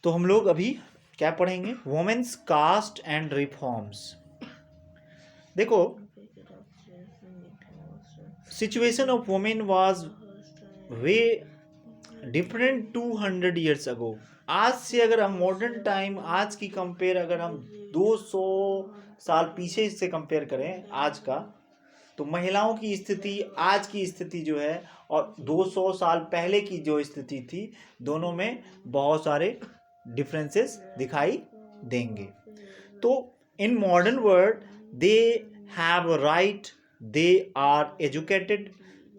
तो हम लोग अभी क्या पढ़ेंगे, वुमेन्स कास्ट एंड रिफॉर्म्स। देखो, situation of women was way different 200 years ago. आज से अगर हम मॉडर्न टाइम, आज की कंपेयर, अगर हम 200 साल पीछे से कंपेयर करें आज का, तो महिलाओं की स्थिति, आज की स्थिति जो है और 200 साल पहले की जो स्थिति थी, दोनों में बहुत सारे डिफरेंसेस दिखाई देंगे। तो in modern world they have right, they are educated,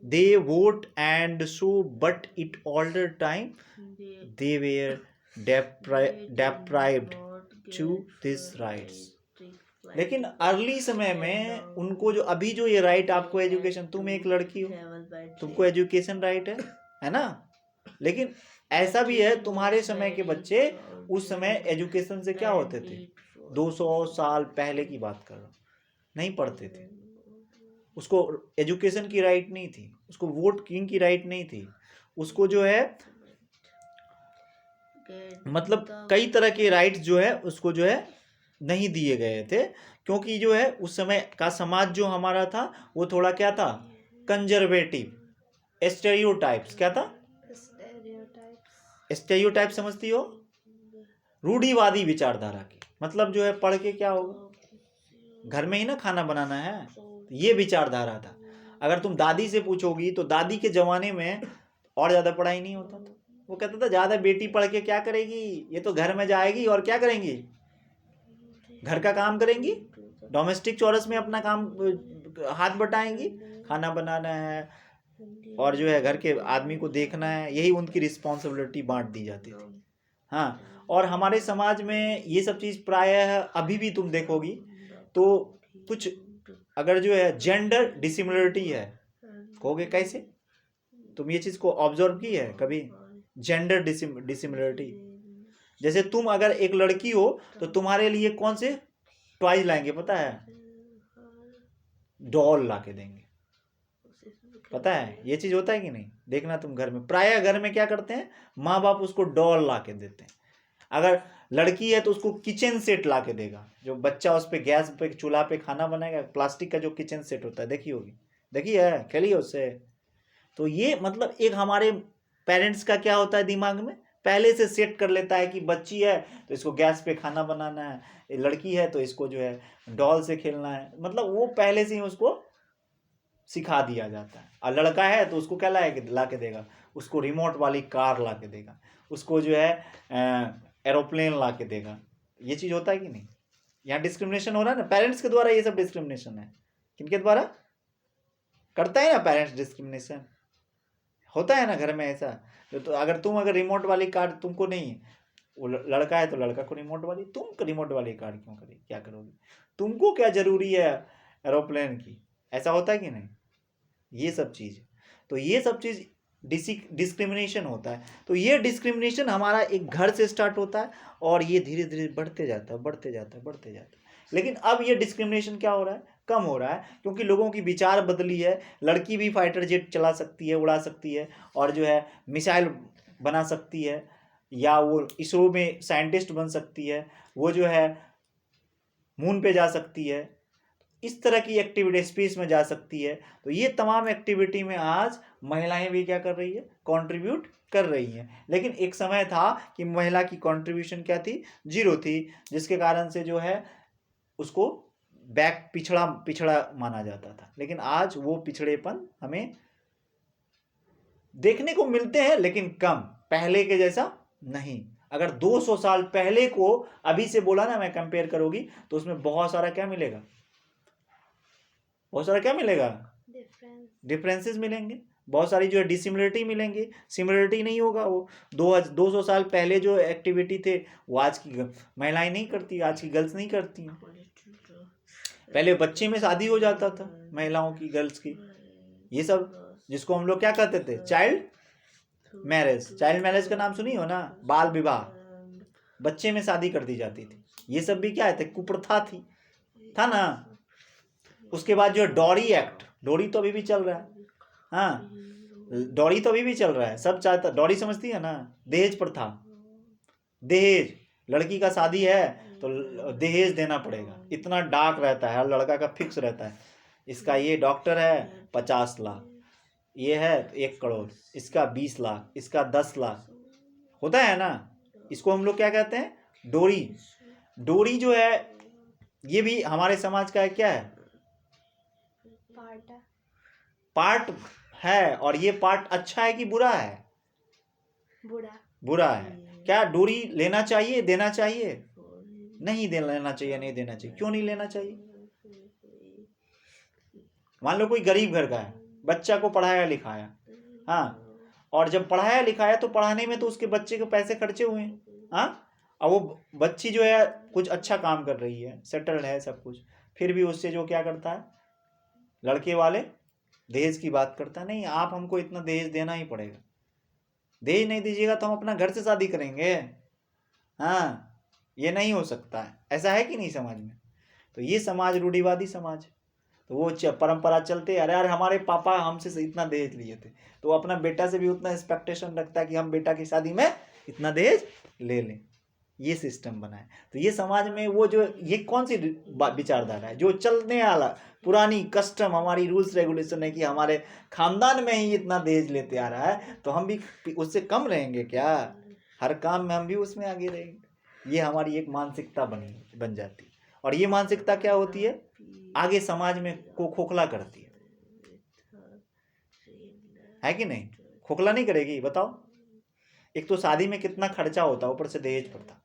they vote and so, but it older time they were deprived to these rights। लेकिन अर्ली समय में उनको जो अभी जो ये राइट, आपको एजुकेशन, तुम एक लड़की हो, तुमको एजुकेशन राइट है ना, लेकिन ऐसा भी है तुम्हारे समय के बच्चे उस समय एजुकेशन से क्या होते थे, 200 साल पहले की बात कर रहा हूं, नहीं पढ़ते थे, उसको एजुकेशन की राइट नहीं थी, उसको वोट किंग की राइट नहीं थी, उसको जो है मतलब कई तरह के राइट्स जो है उसको जो है नहीं दिए गए थे, क्योंकि जो है उस समय का समाज जो हमारा था वो थोड़ा क्या था, कंजर्वेटिव, स्टेरियोटाइप्स। क्या था? स्टेरियोटाइप समझती हो? रूढ़िवादी विचारधारा की, मतलब जो है पढ़ के क्या होगा, घर में ही ना खाना बनाना है, ये विचारधारा था। अगर तुम दादी से पूछोगी तो दादी के जमाने में और ज्यादा पढ़ाई नहीं होता था, वो कहता था ज्यादा बेटी पढ़ के क्या करेगी, ये तो घर में जाएगी और क्या करेंगी, घर का काम करेंगी, डोमेस्टिक चौरस में अपना काम हाथ बटाएंगी, खाना बनाना है और जो है घर के आदमी को देखना है, यही उनकी रिस्पॉन्सिबिलिटी बांट दी जाती थी। हाँ, और हमारे समाज में ये सब चीज प्रायः अभी भी तुम देखोगी तो कुछ अगर जो है जेंडर डिसिमिलरिटी है, कहोगे कैसे, तुम ये चीज को ऑब्जर्व की है कभी, जेंडर डिसिमिलरिटी? जैसे तुम अगर एक लड़की हो तो तुम्हारे लिए कौन से टॉयज लाएंगे पता है, डॉल ला के देंगे, पता है ये चीज होता है कि नहीं? देखना तुम घर में, प्राय घर में क्या करते हैं, माँ बाप उसको डॉल ला के देते हैं। अगर लड़की है तो उसको किचन सेट ला के देगा, जो बच्चा उस पे गैस पे चूल्हा पे खाना बनाएगा, प्लास्टिक का जो किचन सेट होता है, देखी होगी, देखी है, खेली है उससे। तो ये मतलब एक हमारे पेरेंट्स का क्या होता है, दिमाग में पहले से सेट कर लेता है कि बच्ची है तो इसको गैस पे खाना बनाना है, लड़की है तो इसको जो है डॉल से खेलना है, मतलब वो पहले से ही उसको सिखा दिया जाता है। और लड़का है तो उसको क्या ला के देगा, उसको रिमोट वाली कार ला के देगा, उसको जो है एरोप्लेन ला के देगा। ये चीज होता है कि नहीं? यहाँ डिस्क्रिमिनेशन हो रहा है ना, पेरेंट्स के द्वारा ये सब डिस्क्रिमिनेशन है। किनके द्वारा करता है ना पेरेंट्स डिस्क्रिमिनेशन, होता है ना घर में ऐसा। तो अगर रिमोट वाली कार तुमको नहीं है, वो लड़का है तो लड़का को रिमोट वाली, तुम रिमोट वाली कार क्यों करें, क्या करोगे, तुमको क्या जरूरी है एरोप्लेन की, ऐसा होता है कि नहीं? ये सब चीज, तो ये सब चीज डिस्क्रिमिनेशन होता है। तो ये डिस्क्रिमिनेशन हमारा एक घर से स्टार्ट होता है और ये धीरे धीरे बढ़ते जाता है, बढ़ते जाता है, बढ़ते जाता है। लेकिन अब ये डिस्क्रिमिनेशन क्या हो रहा है, कम हो रहा है, क्योंकि लोगों की विचार बदली है। लड़की भी फाइटर जेट चला सकती है, उड़ा सकती है, और जो है मिसाइल बना सकती है, या वो इसरो में साइंटिस्ट बन सकती है, वो जो है मून पे जा सकती है, इस तरह की एक्टिविटी स्पेस में जा सकती है। तो ये तमाम एक्टिविटी में आज महिलाएं भी क्या कर रही है, कंट्रीब्यूट कर रही हैं। लेकिन एक समय था कि महिला की कंट्रीब्यूशन क्या थी, जीरो थी, जिसके कारण से जो है उसको पिछड़ा पिछड़ा माना जाता था। लेकिन आज वो पिछड़ेपन हमें देखने को मिलते हैं, लेकिन कम, पहले के जैसा नहीं। अगर 200 साल पहले को अभी से बोला ना मैं कंपेयर करोगी तो उसमें बहुत सारा क्या मिलेगा, बहुत सारा क्या मिलेगा, डिफरेंसेस मिलेंगे, बहुत सारी जो है डिसिमिलरिटी मिलेंगी, सिमिलरिटी नहीं होगा। वो 200 साल पहले जो एक्टिविटी थे वो आज की महिलाएं नहीं करती, आज की गर्ल्स नहीं करती हैं। पहले बच्चे में शादी हो जाता था महिलाओं की, गर्ल्स की, ये सब जिसको हम लोग क्या कहते थे, चाइल्ड मैरिज। चाइल्ड मैरिज का नाम सुनी हो ना, बाल विवाह, बच्चे में शादी कर दी जाती थी। ये सब भी क्या है, कुप्रथा थी, था ना। उसके बाद जो डॉरी एक्ट, डॉरी तो अभी भी चल रहा है, हाँ डॉरी तो अभी भी चल रहा है, सब चाहता, डॉरी समझती है ना, दहेज प्रथा, दहेज, लड़की का शादी है तो दहेज देना पड़ेगा, इतना डार्क रहता है, हर लड़का का फिक्स रहता है। इसका ये डॉक्टर है 50 लाख, ये है 1 करोड़, इसका 20 लाख, इसका 10 लाख, होता है ना। इसको हम लोग क्या कहते हैं? डोरी। डोरी जो है ये भी हमारे समाज का क्या है? पार्ट है। और ये पार्ट अच्छा है कि बुरा है? बुरा है। क्या डोरी लेना चाहिए, देना चाहिए? नहीं लेना चाहिए, नहीं देना चाहिए। क्यों नहीं लेना चाहिए? मान लो कोई गरीब घर का है, बच्चा को पढ़ाया लिखाया, हाँ, और जब पढ़ाया लिखाया तो पढ़ाने में तो उसके बच्चे के पैसे खर्चे हुए हैं, हाँ, और वो बच्ची जो है कुछ अच्छा काम कर रही है, सेटल्ड है सब कुछ, फिर भी उससे जो क्या करता है, लड़के वाले दहेज की बात करता है। नहीं, आप हमको इतना दहेज देना ही पड़ेगा, दहेज नहीं दीजिएगा तो हम अपना घर से शादी करेंगे। हाँ, ये नहीं हो सकता है। ऐसा है कि नहीं समाज में? तो ये समाज रूढ़िवादी समाज, तो वो परंपरा चलते, अरे यार हमारे पापा हमसे इतना दहेज लिए थे, तो अपना बेटा से भी उतना एक्सपेक्टेशन रखता है कि हम बेटा की शादी में इतना दहेज ले लें। ये सिस्टम बना है। तो ये समाज में वो जो ये कौन सी विचारधारा है? जो चलने वाला पुरानी कस्टम, हमारी रूल्स रेगुलेशन है कि हमारे खानदान में ही इतना दहेज लेते आ रहा है, तो हम भी उससे कम रहेंगे क्या? हर काम में हम भी उसमें आगे रहेंगे। ये हमारी एक मानसिकता बन जाती है। और ये मानसिकता क्या होती है? आगे समाज में को खोखला करती है कि नहीं? खोखला नहीं करेगी? बताओ। एक तो शादी में कितना खर्चा होता है, ऊपर से दहेज पड़ता,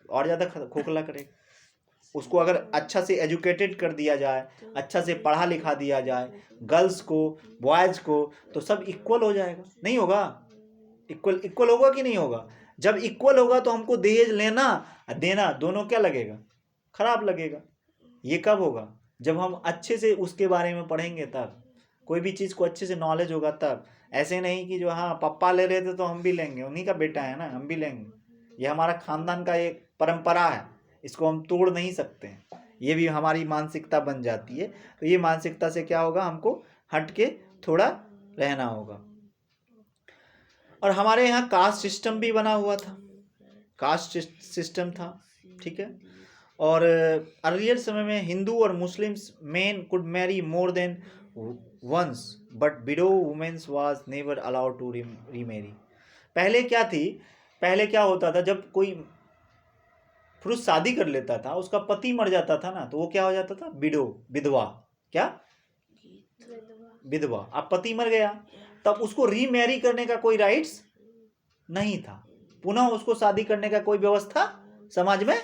और ज्यादा खोखला करेगा। उसको अगर अच्छा से एजुकेटेड कर दिया जाए, अच्छा से पढ़ा लिखा दिया जाए, गर्ल्स को बॉयज को, तो सब इक्वल हो जाएगा। नहीं होगा? इक्वल होगा कि नहीं होगा? जब इक्वल होगा तो हमको दहेज लेना देना दोनों क्या लगेगा? खराब लगेगा। ये कब होगा? जब हम अच्छे से उसके बारे में पढ़ेंगे, तब कोई भी चीज़ को अच्छे से नॉलेज होगा तब। ऐसे नहीं कि जो हाँ पापा ले रहे थे तो हम भी लेंगे, उन्हीं का बेटा है ना, हम भी लेंगे। ये हमारा खानदान का एक परंपरा है, इसको हम तोड़ नहीं सकते हैं। ये भी हमारी मानसिकता बन जाती है। तो ये मानसिकता से क्या होगा? हमको हट के थोड़ा रहना होगा। और हमारे यहाँ कास्ट सिस्टम भी बना हुआ था, कास्ट सिस्टम था, ठीक है। और अर्लियर समय में हिंदू और Muslims men could marry more than once, but widow womens was never allowed to remarry. पहले क्या थी? पहले क्या होता था, जब कोई पुरुष शादी कर लेता था, उसका पति मर जाता था ना, तो वो क्या हो जाता था? विडो, विधवा। क्या? विधवा। अब पति मर गया, तब उसको रीमैरी करने का कोई राइट्स नहीं था, पुनः उसको शादी करने का कोई व्यवस्था समाज में।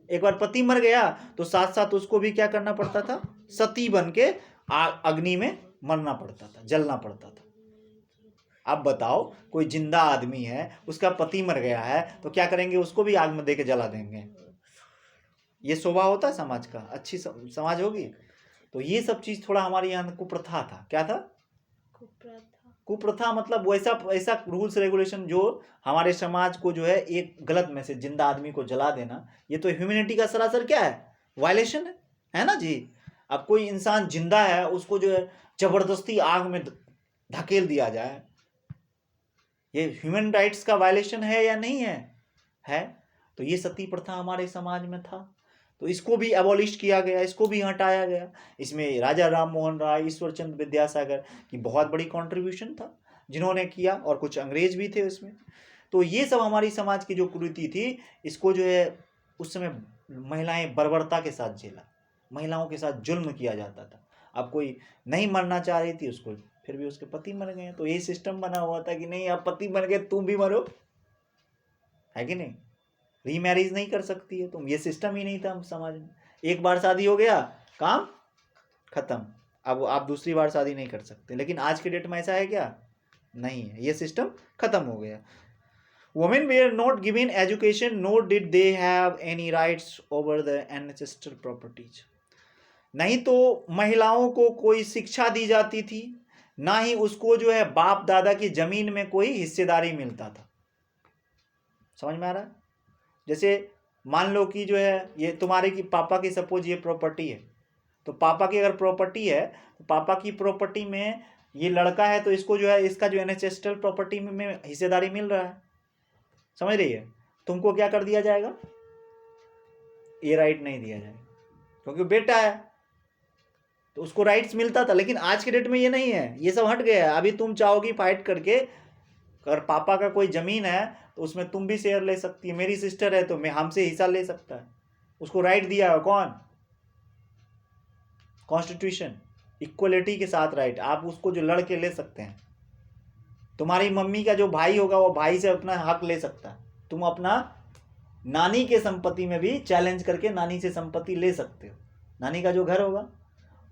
एक बार पति मर गया तो साथ साथ उसको भी क्या करना पड़ता था? सती बन के अग्नि में मरना पड़ता था, जलना पड़ता था। अब बताओ, कोई जिंदा आदमी है, उसका पति मर गया है, तो क्या करेंगे? उसको भी आग में दे के जला देंगे। ये शोभा होता है समाज का? अच्छी समाज होगी? तो ये सब चीज थोड़ा हमारे यहाँ कुप्रथा था। क्या था? कुप्रथा मतलब वैसा रूल्स रेगुलेशन जो हमारे समाज को जो है एक गलत मैसेज, जिंदा आदमी को जला देना, ये तो ह्यूमैनिटी का सरासर क्या है? वायलेशन है ना जी। अब कोई इंसान जिंदा है, उसको जो है जबरदस्ती आग में धकेल दिया जाए, ये ह्यूमन राइट्स का वायलेशन है या नहीं है? तो ये सती प्रथा हमारे समाज में था, तो इसको भी एबॉलिश किया गया, इसको भी हटाया गया। इसमें राजा राम मोहन राय, ईश्वरचंद्र विद्यासागर की बहुत बड़ी कंट्रीब्यूशन था, जिन्होंने किया, और कुछ अंग्रेज भी थे उसमें। तो ये सब हमारी समाज की जो कुरीति थी, इसको जो है उस समय महिलाएं बर्बरता के साथ झेला, महिलाओं के साथ जुल्म किया जाता था। अब कोई नहीं मरना चाह रही थी, उसको फिर भी उसके पति मर गए, तो ये सिस्टम बना हुआ था कि नहीं, अब पति मर गए तुम भी मरो, है कि नहीं? रीमैरिज नहीं कर सकती है तुम, ये सिस्टम ही नहीं था हम समाज में। एक बार शादी हो गया, काम खत्म, अब आप दूसरी बार शादी नहीं कर सकते। लेकिन आज के डेट में ऐसा है क्या? नहीं है, ये सिस्टम खत्म हो गया। Women were not given education, nor did they have any rights over the ancestral properties. नहीं तो महिलाओं को कोई शिक्षा दी जाती थी, ना ही उसको जो है बाप दादा की जमीन में कोई हिस्सेदारी मिलता था। समझ में आ रहा है? जैसे मान लो कि जो है ये तुम्हारे की पापा की सपोज ये प्रॉपर्टी है, तो पापा की अगर प्रॉपर्टी है, तो पापा की प्रॉपर्टी में ये लड़का है, तो इसको जो है इसका जो एंसेस्ट्रल प्रॉपर्टी में हिस्सेदारी मिल रहा है। समझ रही है? तुमको क्या कर दिया जाएगा, ये राइट नहीं दिया जाएगा, क्योंकि बेटा है तो उसको राइट्स मिलता था। लेकिन आज के डेट में ये नहीं है, ये सब हट गया है। अभी तुम चाहोगी फाइट करके, अगर पापा का कोई जमीन है तो उसमें तुम भी शेयर ले सकती है, मेरी सिस्टर है तो मैं हमसे हिस्सा ले सकता है। उसको राइट दिया है कौन, कॉन्स्टिट्यूशन, इक्वलिटी के साथ राइट। आप उसको जो लड़के ले सकते हैं, तुम्हारी मम्मी का जो भाई होगा वो भाई से अपना हक ले सकता है, तुम अपना नानी के संपत्ति में भी चैलेंज करके नानी से संपत्ति ले सकते हो। नानी का जो घर होगा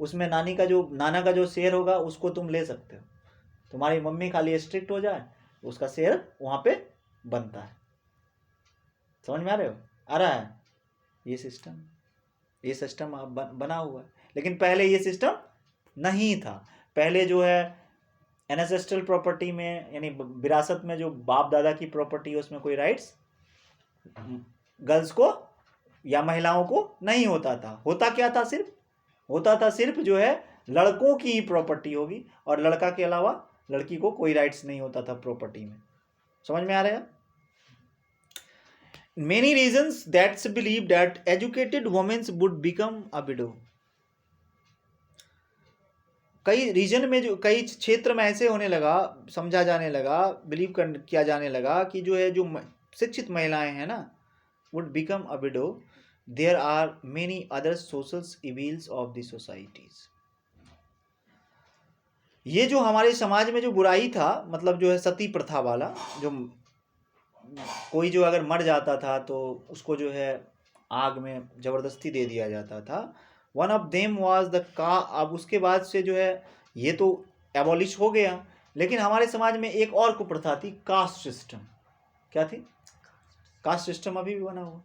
उसमें नानी का जो नाना का जो शेयर होगा उसको तुम ले सकते हो। तुम्हारी मम्मी खाली स्ट्रिक्ट हो जाए उसका शेयर वहां पे बनता है। समझ में आ रहे हो, आ रहा है ये सिस्टम अब बना हुआ है। लेकिन पहले ये सिस्टम नहीं था। पहले जो है एनेसेस्ट्रल प्रॉपर्टी में, यानी विरासत में जो बाप दादा की प्रॉपर्टी है उसमें कोई राइट्स गर्ल्स को या महिलाओं को नहीं होता था। होता क्या था, सिर्फ जो है लड़कों की ही प्रॉपर्टी होगी, और लड़का के अलावा लड़की को कोई राइट्स नहीं होता था प्रॉपर्टी में। समझ में आ रहा है। Many reasons that's believe that educated womens would become a widow. कई रीजन में, जो कई क्षेत्र में ऐसे होने लगा, समझा जाने लगा, बिलीव किया जाने लगा कि जो है जो शिक्षित महिलाएं हैं ना, would become a widow. There are many other social evils of the societies. ये जो हमारे समाज में जो बुराई था, मतलब जो है सती प्रथा वाला, जो कोई जो अगर मर जाता था तो उसको जो है आग में जबरदस्ती दे दिया जाता था। One of them was the का। अब उसके बाद से जो है ये तो एबॉलिश हो गया, लेकिन हमारे समाज में एक और कुप्रथा थी, कास्ट सिस्टम। क्या थी, कास्ट सिस्टम अभी भी बना हुआ,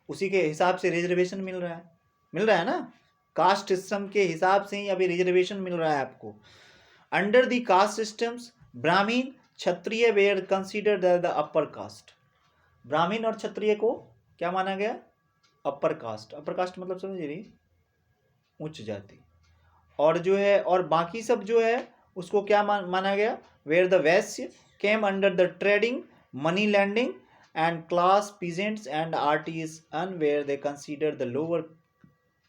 उसी के हिसाब से रिजर्वेशन मिल रहा है ना। कास्ट सिस्टम के हिसाब से ही अभी रिजर्वेशन मिल रहा है आपको। Under the caste systems Brahmin Kshatriya were considered the upper caste. Brahmin और क्षत्रिय को क्या माना गया, अपर कास्ट। अपर कास्ट मतलब समझ रही, उच्च जाति। और जो है और बाकी सब जो है उसको क्या माना गया, where the Vaishya came under the trading money lending and class peasants and artisans where they considered the lower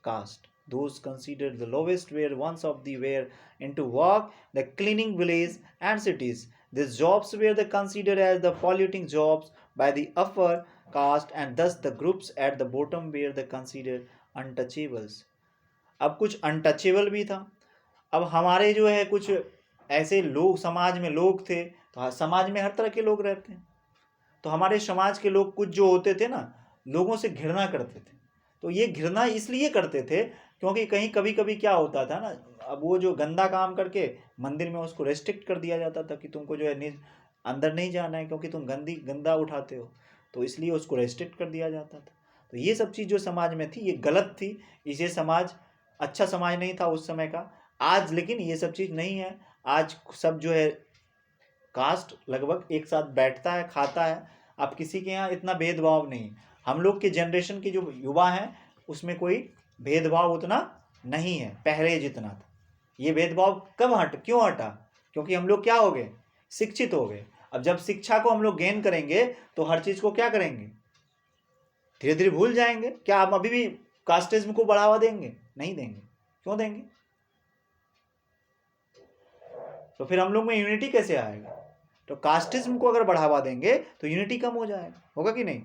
caste. Those considered the lowest were ones of the were into work, the cleaning village and cities. These jobs were the considered as the polluting jobs by the upper caste, and thus the groups at the bottom were the considered untouchables. अब कुछ untouchable भी था। अब हमारे जो है कुछ ऐसे लोग, समाज में लोग थे, तो समाज में हर तरह के लोग रहते हैं, तो हमारे समाज के लोग कुछ जो होते थे ना, लोगों से घृणा करते थे। तो ये घृणा इसलिए करते थे क्योंकि कहीं कभी कभी क्या होता था ना, अब वो जो गंदा काम करके मंदिर में उसको रेस्ट्रिक्ट कर दिया जाता था कि तुमको जो है अंदर नहीं जाना है क्योंकि तुम गंदा उठाते हो, तो इसलिए उसको रेस्ट्रिक्ट कर दिया जाता था। तो ये सब चीज़ जो समाज में थी ये गलत थी। इसे समाज अच्छा समाज नहीं था उस समय का। आज लेकिन ये सब चीज़ नहीं है। आज सब जो है कास्ट लगभग एक साथ बैठता है, खाता है। अब किसी के यहाँ इतना भेदभाव नहीं। हम लोग के जनरेशन के जो युवा हैं उसमें कोई भेदभाव उतना नहीं है पहले जितना था। ये भेदभाव कब क्यों हटा, क्योंकि हम लोग क्या हो गए, शिक्षित हो गए। अब जब शिक्षा को हम लोग गेन करेंगे तो हर चीज को क्या करेंगे, धीरे धीरे भूल जाएंगे। क्या हम अभी भी कास्टिज्म को बढ़ावा देंगे? नहीं देंगे। क्यों देंगे? तो फिर हम लोग में यूनिटी कैसे आएगा? तो कास्टिज्म को अगर बढ़ावा देंगे तो यूनिटी कम हो जाएगा, होगा कि नहीं?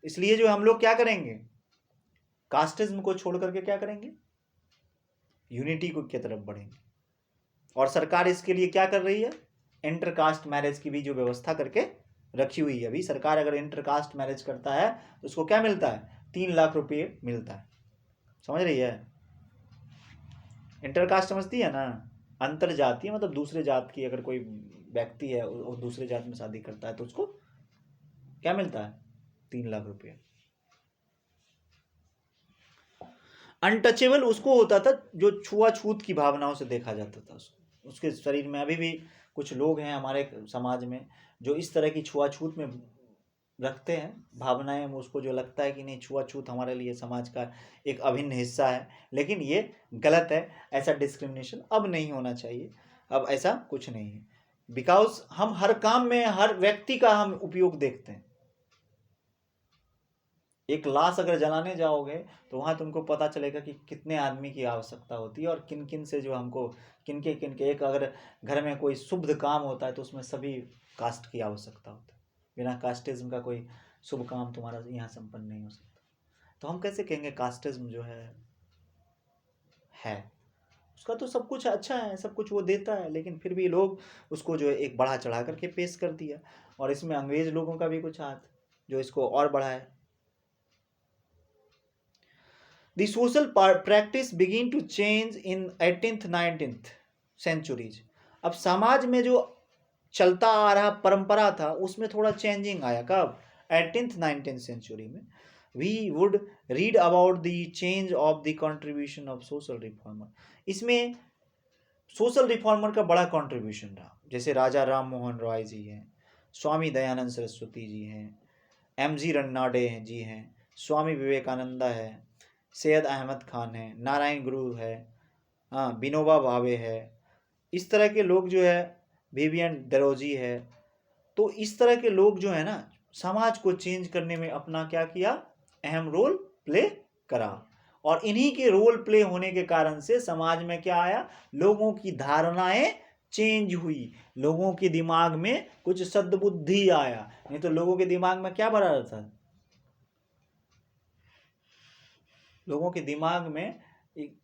इसलिए जो हम लोग क्या करेंगे, कास्टिज्म को छोड़ करके क्या करेंगे, यूनिटी को की तरफ बढ़ेंगे। और सरकार इसके लिए क्या कर रही है, इंटरकास्ट मैरिज की भी जो व्यवस्था करके रखी हुई है। अभी सरकार अगर इंटरकास्ट मैरिज करता है तो उसको क्या मिलता है, 3 लाख रुपये मिलता है। समझ रही है? इंटरकास्ट समझती है ना, अंतर जातीय, मतलब दूसरे जात की अगर कोई व्यक्ति है और दूसरे जात में शादी करता है तो उसको क्या मिलता है, 3 लाख रुपये। अनटचेबल उसको होता था जो छुआछूत की भावनाओं से देखा जाता था उसके शरीर में। अभी भी कुछ लोग हैं हमारे समाज में जो इस तरह की छुआछूत में रखते हैं भावनाएं। उसको जो लगता है कि नहीं, छुआछूत हमारे लिए समाज का एक अभिन्न हिस्सा है, लेकिन ये गलत है। ऐसा डिस्क्रिमिनेशन अब नहीं होना चाहिए। अब ऐसा कुछ नहीं है, बिकॉज हम हर काम में हर व्यक्ति का हम उपयोग देखते हैं। एक लाश अगर जलाने जाओगे तो वहाँ तुमको पता चलेगा कि कितने आदमी की आवश्यकता होती है और किन किन से जो हमको किनके किनके, एक अगर घर में कोई शुभ काम होता है तो उसमें सभी कास्ट की आवश्यकता होती है। बिना कास्टिज्म का कोई शुभ काम तुम्हारा यहाँ संपन्न नहीं हो सकता। तो हम कैसे कहेंगे कास्टिज्म जो है उसका तो सब कुछ अच्छा है, सब कुछ वो देता है, लेकिन फिर भी लोग उसको जो है एक बढ़ा चढ़ा करके पेश कर दिया। और इसमें अंग्रेज लोगों का भी कुछ हाथ जो इसको और बढ़ाए। The social practice begin to change in 18th 19th centuries. अब समाज में जो चलता आ रहा परंपरा था उसमें थोड़ा चेंजिंग आया। कब? 18th 19th सेंचुरी में। We would read about the change of the contribution of social reformer. इसमें सोशल रिफॉर्मर का बड़ा कंट्रीब्यूशन रहा, जैसे राजा राम मोहन रॉय जी हैं, स्वामी दयानंद सरस्वती जी हैं, MG रन्नाडे जी हैं, स्वामी विवेकानंदा है, सैयद अहमद खान है, नारायण गुरु है, हाँ विनोबा भावे है, इस तरह के लोग जो है, विवियन डेरोजी है। तो इस तरह के लोग जो है ना समाज को चेंज करने में अपना क्या किया, अहम रोल प्ले करा। और इन्हीं के रोल प्ले होने के कारण से समाज में क्या आया, लोगों की धारणाएं चेंज हुई, लोगों के दिमाग में कुछ सद्बुद्धि आया। नहीं तो लोगों के दिमाग में क्या भरा रहता था, लोगों के दिमाग में एक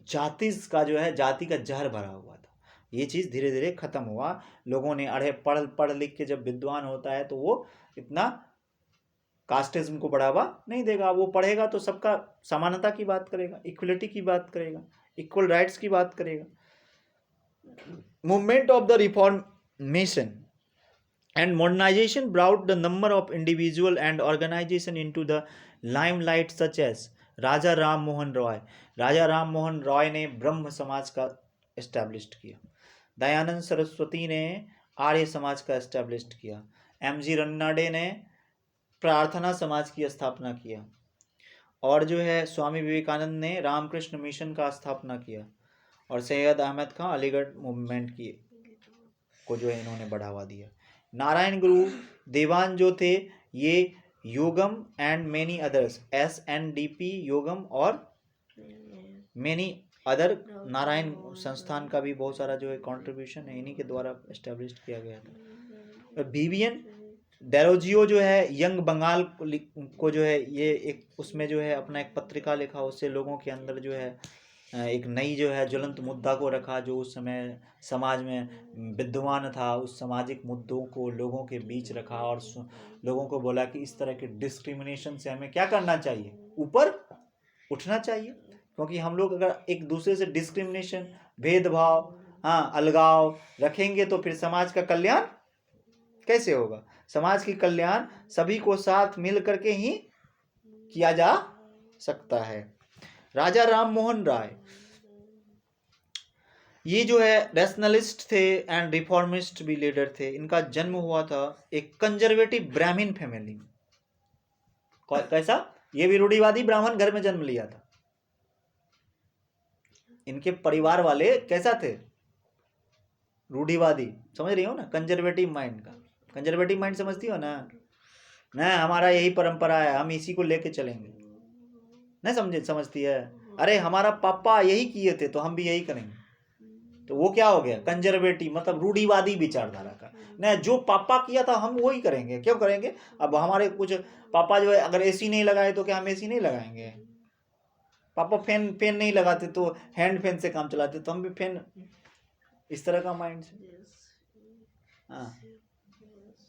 जाति का जो है, जाति का जहर भरा हुआ था। ये चीज़ धीरे धीरे खत्म हुआ। लोगों ने पढ़ लिख के जब विद्वान होता है तो वो इतना कास्टिज्म को बढ़ावा नहीं देगा। वो पढ़ेगा तो सबका समानता की बात करेगा, इक्वलिटी की बात करेगा, इक्वल राइट्स की बात करेगा। Movement of the reformation and modernization brought the number of individual and organization into the limelight such as राजा राम मोहन रॉय। राजा राम मोहन रॉय ने ब्रह्म समाज का एस्टैब्लिश्ड किया, दयानंद सरस्वती ने आर्य समाज का एस्टैब्लिश्ड किया, MG रन्नाडे ने प्रार्थना समाज की स्थापना किया, और जो है स्वामी विवेकानंद ने रामकृष्ण मिशन का स्थापना किया, और सैयद अहमद खान अलीगढ़ मूवमेंट की को जो है इन्होंने बढ़ावा दिया। नारायण गुरु देवान जो थे ये योगम एंड मेनी अदर्स, SNDP योगम और मेनी अदर, नारायण संस्थान का भी बहुत सारा जो है कंट्रीब्यूशन है, इन्हीं के द्वारा एस्टेब्लिश किया गया था। विवियन डेरोजियो जो है यंग बंगाल को जो है ये एक उसमें जो है अपना एक पत्रिका लिखा, उससे लोगों के अंदर जो है एक नई जो है ज्वलंत मुद्दा को रखा जो उस समय समाज में विद्यमान था। उस सामाजिक मुद्दों को लोगों के बीच रखा और लोगों को बोला कि इस तरह के डिस्क्रिमिनेशन से हमें क्या करना चाहिए, ऊपर उठना चाहिए। क्योंकि हम लोग अगर एक दूसरे से डिस्क्रिमिनेशन, भेदभाव, हाँ अलगाव रखेंगे तो फिर समाज का कल्याण कैसे होगा। समाज की कल्याण सभी को साथ मिल करके ही किया जा सकता है। राजा राम मोहन राय ये जो है रैशनलिस्ट थे एंड रिफॉर्मिस्ट भी लीडर थे। इनका जन्म हुआ था एक कंजर्वेटिव ब्राह्मण फैमिली में। कैसा, ये भी रूढ़िवादी ब्राह्मण घर में जन्म लिया था। इनके परिवार वाले कैसा थे, रूढ़िवादी, समझ रही हो ना, कंजर्वेटिव माइंड का। कंजर्वेटिव माइंड समझती हो ना, ना हमारा यही परंपरा है, हम इसी को लेके चलेंगे, नहीं समझती है। अरे हमारा पापा यही किए थे तो हम भी यही करेंगे, तो वो क्या हो गया, कंजर्वेटिव, मतलब रूढ़िवादी विचारधारा का। नहीं, जो पापा किया था हम वही करेंगे। क्यों करेंगे, अब हमारे कुछ पापा जो है अगर AC नहीं लगाए तो क्या हम AC नहीं लगाएंगे। पापा फैन नहीं लगाते तो हैंड फैन से काम चलाते, तो हम भी फैन, इस तरह का माइंड से। हाँ,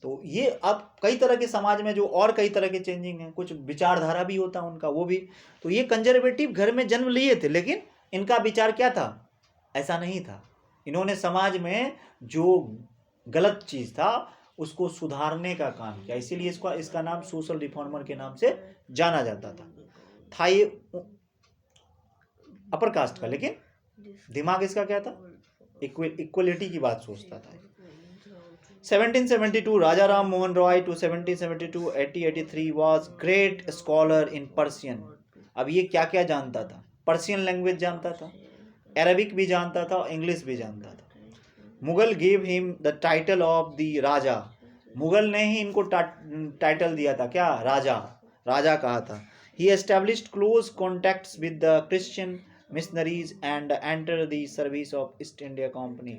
तो ये अब कई तरह के समाज में जो और कई तरह के चेंजिंग है, कुछ विचारधारा भी होता है उनका, वो भी। तो ये कंजर्वेटिव घर में जन्म लिए थे, लेकिन इनका विचार क्या था, ऐसा नहीं था। इन्होंने समाज में जो गलत चीज था उसको सुधारने का काम किया, इसीलिए इसका नाम सोशल रिफॉर्मर के नाम से जाना जाता था ये अपर कास्ट का, लेकिन दिमाग इसका क्या था, इक्वलिटी की बात सोचता था। 1772 Raja Ram Mohan Roy to 1772 1883 was great scholar in Persian. अब ये क्या क्या जानता था, पर्शियन लैंग्वेज जानता था, अरबिक भी जानता था, इंग्लिश भी जानता था। Mughal gave him the title of the raja, Mughal ने ही इनको टाइटल दिया था क्या, राजा। राजा कहा था। He established close contacts with the Christian missionaries and enter the service of East India company.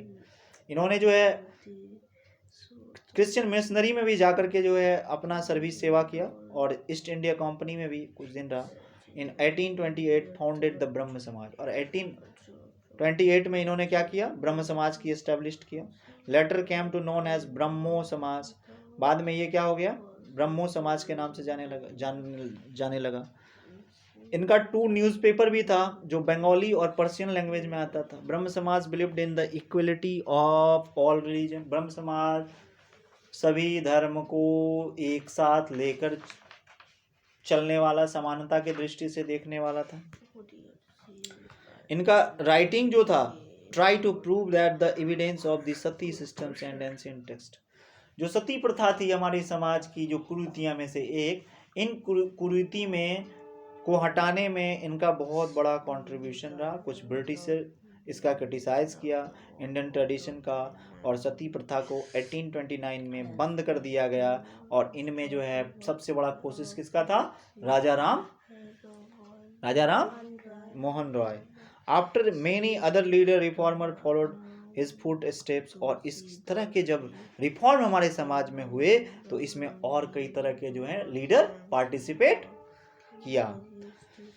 इन्होंने जो है क्रिश्चियन मिशनरी में भी जाकर के जो है अपना सर्विस सेवा किया और ईस्ट इंडिया कंपनी में भी कुछ दिन रहा। इन 1828 फाउंडेड द ब्रह्म समाज, और 1828 में इन्होंने क्या किया, ब्रह्म समाज की एस्टेब्लिश्ड किया। Later came to known as Brahmo Samaj, बाद में ये क्या हो गया, ब्रह्मो समाज के नाम से जाने लगा। इनका 2 न्यूज़पेपर भी था जो बंगाली और पर्शियन लैंग्वेज में आता था। ब्रह्म समाज believed in the equality of all religion, ब्रह्म समाज सभी धर्म को एक साथ लेकर चलने वाला, समानता की दृष्टि से देखने वाला था। इनका राइटिंग जो था, try to prove that the evidence of the sati systems and ancient text, जो सती प्रथा थी हमारे समाज की जो कुरीतियां में से एक, इन कुरीति में को हटाने में इनका बहुत बड़ा कंट्रीब्यूशन रहा। कुछ ब्रिटिश इसका क्रिटिसाइज किया इंडियन ट्रेडिशन का, और सती प्रथा को 1829 में बंद कर दिया गया। और इनमें जो है सबसे बड़ा कोशिश किसका था, Raja Ram Mohan Roy. After many other leader reformer followed his foot steps, और इस तरह के जब रिफॉर्म हमारे समाज में हुए तो इसमें और कई तरह के जो है लीडर पार्टिसिपेट किया।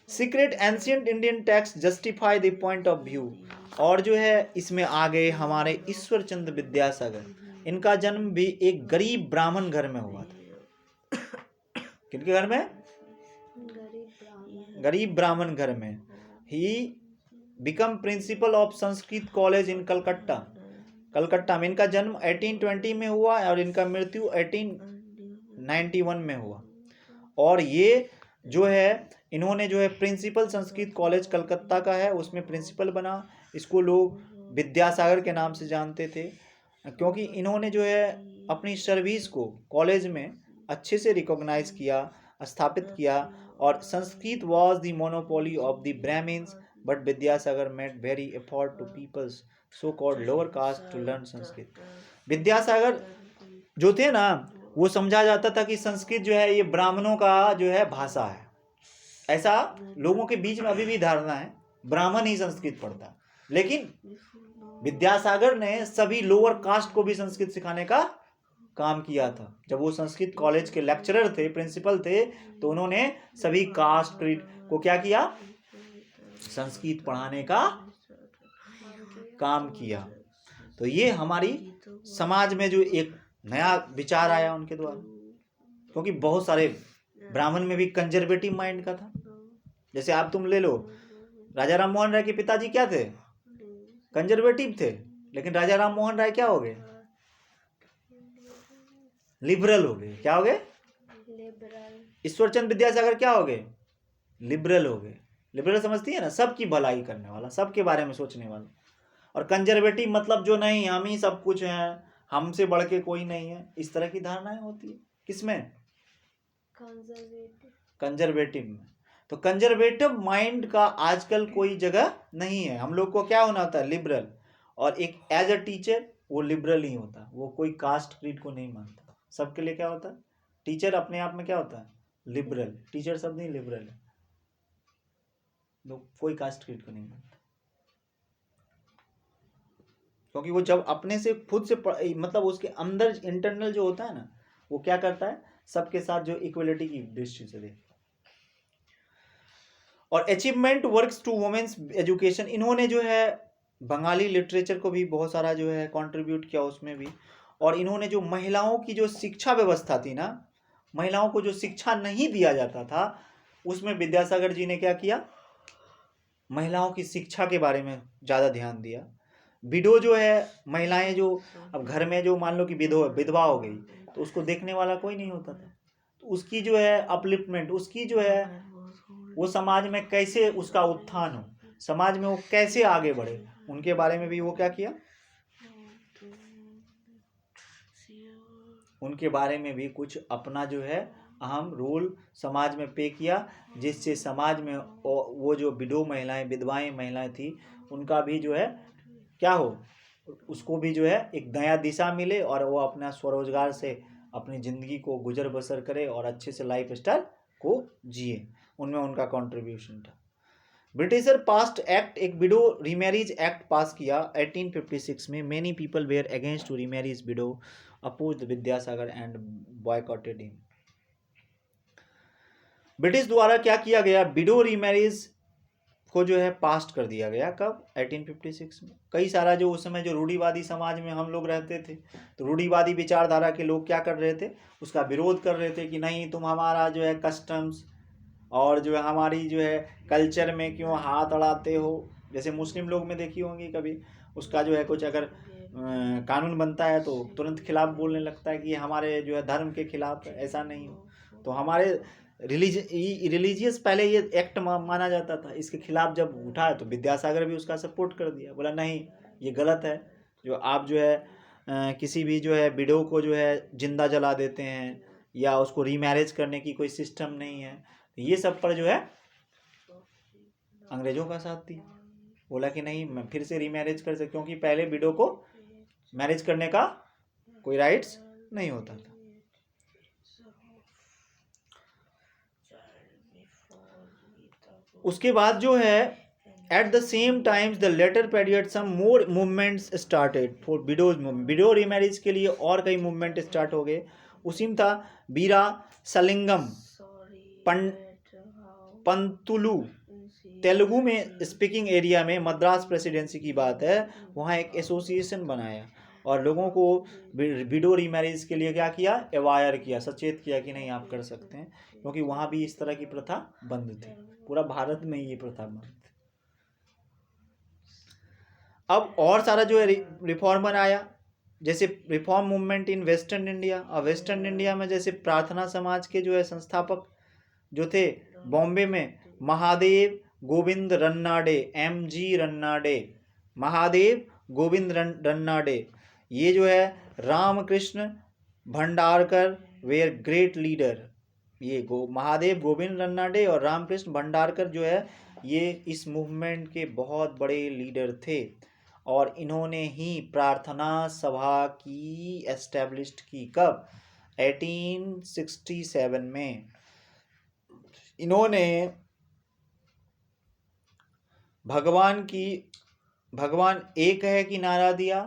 Secret ancient Indian text justify the point of view, और जो है इसमें आ गए हमारे ईश्वर चंद्र विद्यासागर। इनका जन्म भी एक गरीब ब्राह्मण घर में हुआ था। किनके घर में, गरीब ब्राह्मण घर में। He become principle of Sanskrit college in Calcutta में। इनका जन्म 1820 में हुआ और इनका मृत्यु 1891 में हुआ। और ये जो है इन्होंने जो है प्रिंसिपल संस्कृत कॉलेज कलकत्ता का है, उसमें प्रिंसिपल बना। इसको लोग विद्यासागर के नाम से जानते थे, क्योंकि इन्होंने जो है अपनी सर्विस को कॉलेज में अच्छे से रिकॉग्नाइज किया, स्थापित किया। और Sanskrit was the monopoly of the Brahmans, but Vidyasagar made very effort to peoples so called lower caste to learn Sanskrit. Vidyasagar जो थे ना, वो समझा जाता था कि संस्कृत जो है ये ब्राह्मणों का जो है भाषा है। ऐसा लोगों के बीच में अभी भी धारणा है, ब्राह्मण ही संस्कृत पढ़ता है। लेकिन विद्यासागर ने सभी लोअर कास्ट को भी संस्कृत सिखाने का काम किया था। जब वो संस्कृत कॉलेज के लेक्चरर थे, प्रिंसिपल थे, तो उन्होंने सभी कास्ट को क्या किया, संस्कृत पढ़ाने का काम किया। तो ये हमारी समाज में जो एक नया विचार आया उनके द्वारा, क्योंकि बहुत सारे ब्राह्मण में भी कंजर्वेटिव माइंड का था। जैसे आप तुम ले लो, राजा राम मोहन राय के पिताजी क्या थे, कंजर्वेटिव थे, लेकिन राजा राम मोहन राय क्या हो गए, लिबरल हो गए। क्या हो गए, ईश्वरचंद विद्यासागर क्या हो गए, लिबरल हो गए। लिबरल समझती है ना, सबकी भलाई करने वाला, सबके बारे में सोचने वाला। और कंजर्वेटिव मतलब जो नहीं, हम ही सब कुछ हैं, हमसे बढ़ के कोई नहीं है, इस तरह की धारणाएं होती है। किसमें, कंजर्वेटिव में। तो कंजर्वेटिव माइंड का आजकल कोई जगह नहीं है। हम लोग को क्या होना होता है, लिबरल। और एक एज अ टीचर वो लिबरल ही होता है, वो कोई कास्ट क्रीड को नहीं मानता। सबके लिए क्या होता है, टीचर अपने आप में क्या होता है, लिबरल। टीचर सब नहीं लिबरल है, कोई कास्ट क्रीड को नहीं मानता, क्योंकि वो जब अपने से खुद से मतलब उसके अंदर इंटरनल जो होता है ना, वो क्या करता है, सबके साथ जो इक्वलिटी की दृष्टि से देखता है। और achievement works to womens education, इन्होंने जो है बंगाली लिटरेचर को भी बहुत सारा जो है कंट्रीब्यूट किया उसमें भी। और इन्होंने जो महिलाओं की जो शिक्षा व्यवस्था थी ना, महिलाओं को जो शिक्षा नहीं दिया जाता था, उसमें विद्यासागर जी ने क्या किया, महिलाओं की शिक्षा के बारे में ज़्यादा ध्यान दिया। विडो जो है, महिलाएं जो अब घर में जो मान लो कि विधवा हो गई, तो उसको देखने वाला कोई नहीं होता था, तो उसकी जो है अपलिफ्टमेंट, उसकी जो है वो समाज में कैसे उसका उत्थान हो, समाज में वो कैसे आगे बढ़े, उनके बारे में भी वो क्या किया, उनके बारे में भी कुछ अपना जो है अहम रोल समाज में पे किया, जिससे समाज में वो जो विडो महिलाएं, विधवाएं महिलाएं थी, उनका भी जो है क्या हो, उसको भी जो है एक नया दिशा मिले और वो अपना स्वरोजगार से अपनी ज़िंदगी को गुजर बसर करे और अच्छे से लाइफ स्टाइल को जिए, उनमें उनका कंट्रीब्यूशन था। ब्रिटिशर पास्ट एक्ट, एक विडो रीमैरिज एक्ट पास किया 1856 में। Many people were against to remarriage widow, opposed Vidyasagar and boycotted him. British द्वारा क्या किया गया, विडो रीमैरिज को जो है पास्ट कर दिया गया। कब? 1856 में। कई सारा जो उस समय जो रूढ़िवादी समाज में हम लोग रहते थे, तो रूढ़िवादी विचारधारा के लोग क्या कर रहे थे, उसका विरोध कर रहे थे कि नहीं, तुम हमारा जो है कस्टम्स और जो है हमारी जो है कल्चर में क्यों हाथ अड़ाते हो। जैसे मुस्लिम लोग में देखी होंगी कभी, उसका जो है कुछ अगर कानून बनता है तो तुरंत खिलाफ बोलने लगता है कि ये हमारे जो है धर्म के खिलाफ है, ऐसा नहीं हो। तो हमारे रिलीजियस पहले ये एक्ट माना जाता था, इसके खिलाफ जब उठा है तो विद्यासागर भी उसका सपोर्ट कर दिया, बोला नहीं ये गलत है, जो आप जो है किसी भी जो है विडो को जो है जिंदा जला देते हैं या उसको रीमैरिज करने की कोई सिस्टम नहीं है। ये सब पर जो है अंग्रेजों का साथ दिया, बोला कि नहीं मैं फिर से रीमैरिज कर सकता, क्योंकि पहले विडो को मैरिज करने का कोई राइट्स नहीं होता था। उसके बाद जो है at the same times the later period some more movements started for widows movement, widow remarriage के लिए और कई मूवमेंट स्टार्ट हो गए। उसी में था बीरा सलिंगम पंतुलू, तेलुगु में स्पीकिंग एरिया में, मद्रास प्रेसिडेंसी की बात है, वहाँ एक एसोसिएशन बनाया और लोगों को विडो रीमैरिज के लिए क्या किया, अवायर किया, सचेत किया कि नहीं आप कर सकते हैं, क्योंकि वहाँ भी इस तरह की प्रथा बंद थी, पूरा भारत में ये प्रथा बंद थी। अब और सारा जो है रिफॉर्मर आया, जैसे reform movement in western India. और वेस्टर्न इंडिया में जैसे प्रार्थना समाज के जो है संस्थापक जो थे बॉम्बे में, महादेव गोविंद रन्नाडे, MG रन्नाडे, महादेव गोविंद रन्नाडे, ये जो है Ramakrishna Bhandarkar were great leader. ये महादेव गोविंद रन्नाडे और रामकृष्ण भंडारकर जो है ये इस मूवमेंट के बहुत बड़े लीडर थे और इन्होंने ही प्रार्थना सभा की एस्टेब्लिश्ड की। कब? 1867 में। इन्होंने भगवान एक है कि नारा दिया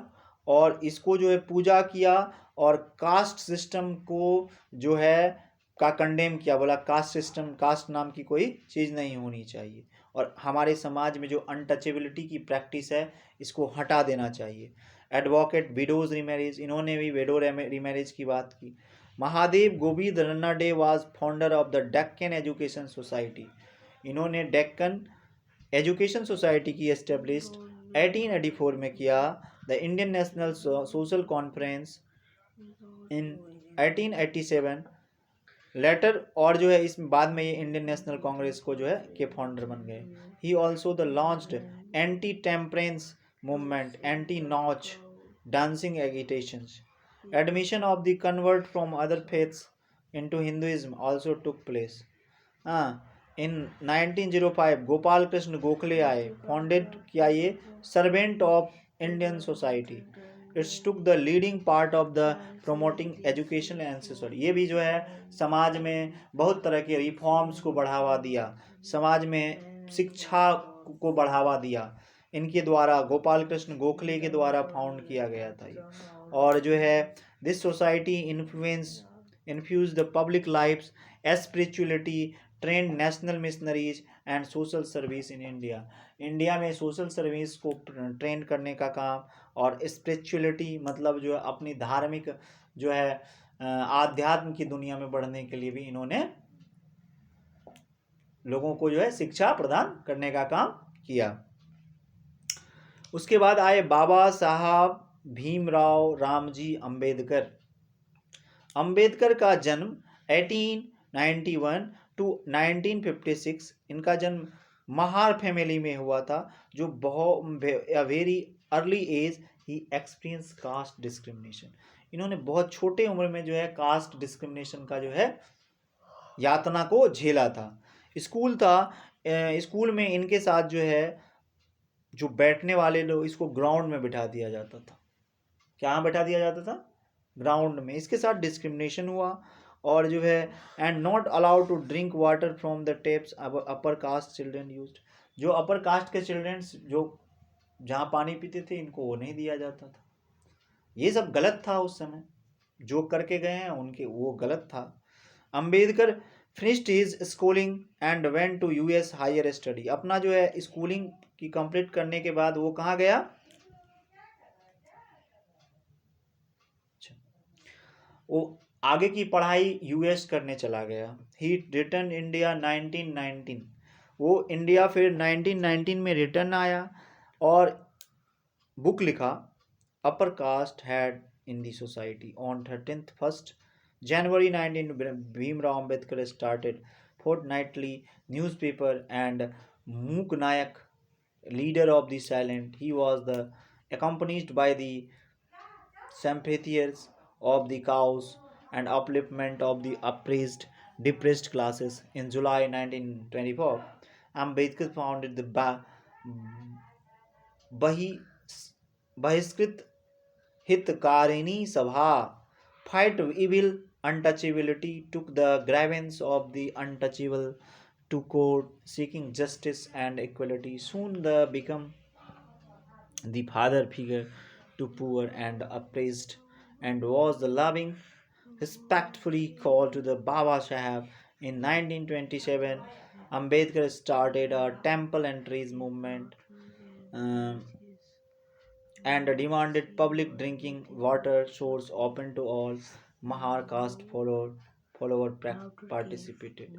और इसको जो है पूजा किया और कास्ट सिस्टम को जो है का कंडेम किया, बोला कास्ट सिस्टम, कास्ट नाम की कोई चीज़ नहीं होनी चाहिए और हमारे समाज में जो अनटचेबिलिटी की प्रैक्टिस है इसको हटा देना चाहिए। एडवोकेट विडोज रीमैरिज, इन्होंने भी विडो रीमैरिज की बात की। Mahadev Govind Ranade was founder of the Deccan education society, इन्होंने डेक्कन एजुकेशन सोसाइटी की एस्टेब्लिश्ड 1884 में किया। The Indian national social conference in 1887 later, और जो है इस बाद में ये इंडियन नेशनल कांग्रेस को जो है के फाउंडर बन गए। He also the launched anti temperance movement, anti nautch dancing agitations, admission of the convert from other faiths into Hinduism also took place. In 1905 Gopal Krishna Gokhale आए, फाउंडेड किया ये servant of Indian society. It's took the leading part of the promoting education and society, ये भी जो है समाज में बहुत तरह के रिफॉर्म्स को बढ़ावा दिया, समाज में शिक्षा को बढ़ावा दिया। इनके द्वारा गोपाल कृष्ण गोखले के द्वारा फाउंड किया गया था ये। और जो है this society infuse the public lifes as spirituality, trained national missionaries and social service in India. India में सोशल सर्विस को ट्रेंड करने का काम और स्पिरिचुअलिटी मतलब जो है अपनी धार्मिक जो है आध्यात्म की दुनिया में बढ़ने के लिए भी इन्होंने लोगों को जो है शिक्षा प्रदान करने का काम किया। उसके बाद आए बाबा साहब भीमराव रामजी अंबेडकर। अंबेडकर का जन्म 1891 टू 1956, इनका जन्म महार फैमिली में हुआ था, जो बहुत वेरी अर्ली एज ही एक्सपीरियंस कास्ट डिस्क्रिमिनेशन, इन्होंने बहुत छोटे उम्र में जो है कास्ट डिस्क्रिमिनेशन का जो है यातना को झेला था। स्कूल था, स्कूल में इनके साथ जो है जो बैठने वाले लोग, इसको ग्राउंड में बिठा दिया जाता था। क्या बैठा दिया जाता था? ग्राउंड में। इसके साथ डिस्क्रिमिनेशन हुआ और जो है and not allowed to drink water from the taps upper caste children used, जो अपर कास्ट के चिल्ड्रंस जो जहाँ पानी पीते थे इनको वो नहीं दिया जाता था। ये सब गलत था उस समय, जो करके गए हैं उनके वो गलत था। Ambedkar finished his schooling and went to US higher study, अपना जो है स्कूलिंग की कंप्लीट करने के बाद वो कहाँ गया, वो आगे की पढ़ाई यूएस करने चला गया। ही रिटर्न इंडिया 1919, वो इंडिया फिर 1919 में रिटर्न आया और बुक लिखा upper caste had in the society. On 1 January 19 Bhimrao Ambedkar started fortnightly newspaper and Mook Nayak, leader of the silent. He was the accompanied by the sympathies of the cows and upliftment of the oppressed, depressed classes. In July 1924, Ambedkar founded the बहिष्कृत हितकारिणी सभा, fight evil untouchability, took the grievance of the untouchable to court, seeking justice and equality. Soon the become the father figure to poor and oppressed, and was the loving, respectfully called to the Baba Sahib. In 1927, Ambedkar started a temple entries movement and demanded public drinking water source open to all. Mahar caste follower participated.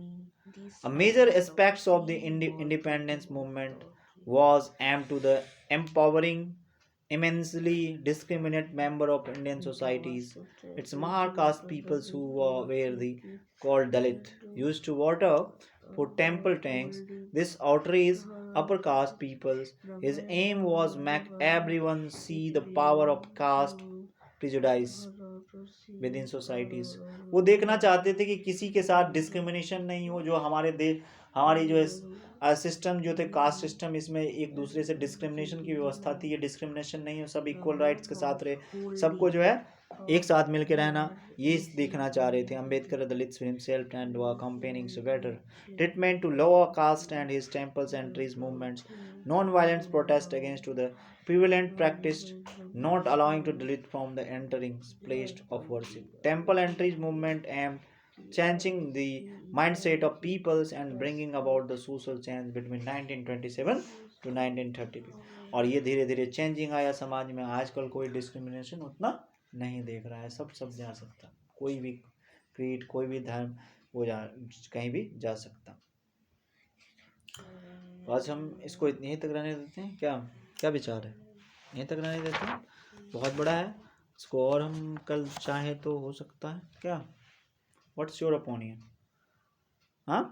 A major aspects of the independence movement was aimed to the empowering immensely discriminate member of Indian societies. It's Mahar caste peoples who were the called Dalit used to water for temple tanks. This outraged upper caste peoples. His aim was make everyone see the power of caste prejudice within societies. वो देखना चाहते थे कि किसी के साथ discrimination नहीं हो, जो हमारे देश हमारी जो है सिस्टम जो थे कास्ट सिस्टम, इसमें एक दूसरे से डिस्क्रिमिनेशन की व्यवस्था थी, ये डिस्क्रिमिनेशन नहीं हो, सब इक्वल राइट्स के साथ रहे, सबको जो है एक साथ मिलकर रहना, ये देखना चाह रहे थे। Ambedkar Dalit himself and were campaigning better treatment to lower caste and his temples and trees movements, non violence protest against to the prevalent practice, not allowing to delete from the entering place of worship. Temple entries movement aimed changing the mindset of peoples and bringing about the social change between 1927 to 1930. और ये धीरे धीरे changing आया समाज में। आजकल कोई discrimination उतना नहीं देख रहा है, सब जा सकता, कोई भी क्रीड कोई भी धर्म वो कहीं भी जा सकता। आज हम इसको यहीं तक रहने देते हैं, क्या विचार है? यहीं तक रहने देते हैं, बहुत बड़ा है इसको, और हम कल चाहे तो हो सकता है क्या? What's your opinion? हाँ